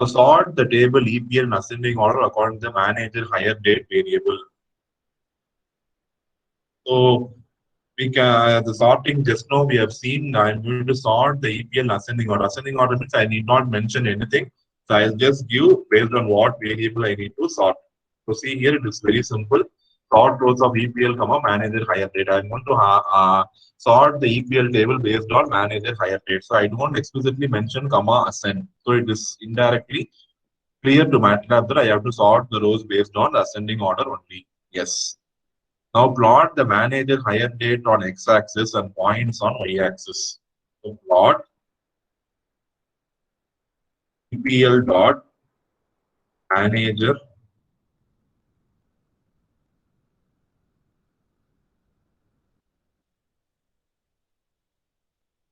So sort the table EPL in ascending order according to the manager hire date variable. So we can the sorting just now we have seen. I'm going to sort the EPL in ascending order. Ascending order means I need not mention anything. So I'll just give based on what variable I need to sort. So see here it is very simple. Sort rows of EPL, comma manager hire date. I'm going to sort the EPL table based on manager hire date. So I don't explicitly mention comma ascend. So it is indirectly clear to MATLAB that I have to sort the rows based on the ascending order only. Yes. Now plot the manager hire date on x-axis and points on y-axis. So plot EPL dot manager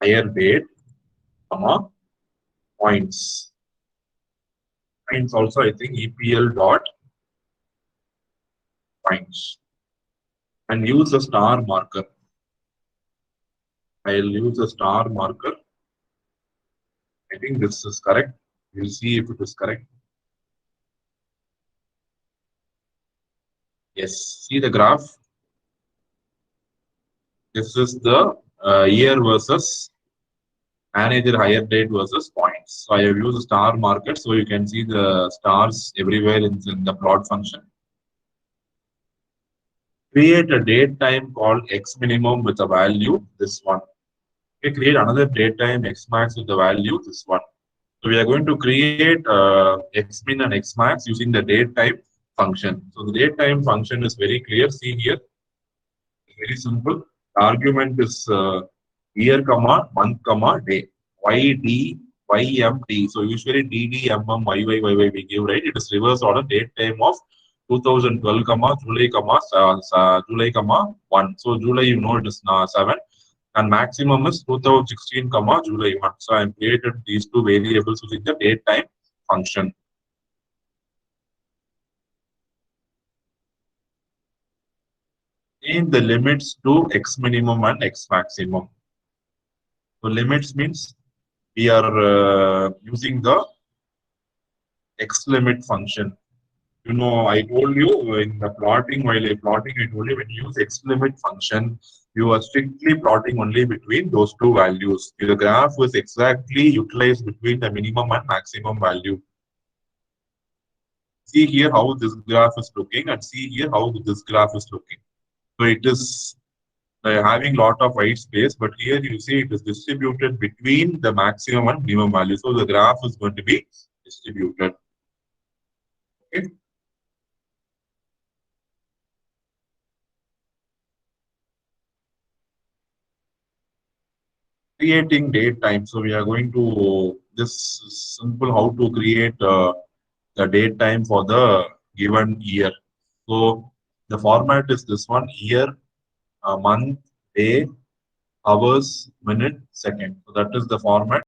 hire date, comma points. Points also I think EPL dot points and use the star marker. I'll use a star marker. I think this is correct. We'll see if it is correct. Yes, see the graph. This is the year versus manager hire date versus points. So I have used star market so you can see the stars everywhere in the plot function. Create a date time called x minimum with a value, this one. Okay, create another date time x max with the value, this one. So we are going to create x min and x max using the date time function. So the date time function is very clear. See here, very simple. The argument is year, comma, month, comma, day. YD, YMT. So usually DD, MM, YY, YY we give, right? It is reverse order date time of 2012, comma, July, comma, July, comma, 1. So July, you know, it is 7. And maximum is 2016, comma, July 1. So I have created these two variables using the date time function. In the limits to x minimum and x maximum. So limits means we are using the x limit function. You know, I told you in the plotting, while I plotting, I told you when you use x limit function, you are strictly plotting only between those two values. The graph was exactly utilized between the minimum and maximum value. See here how this graph is looking and see here how this graph is looking. So it is having lot of white space, but here you see it is distributed between the maximum and minimum value. So the graph is going to be distributed. Okay. Creating date time. So we are going to this simple how to create the date time for the given year. So the format is this one: year, month, day, hours, minute, second. So that is the format.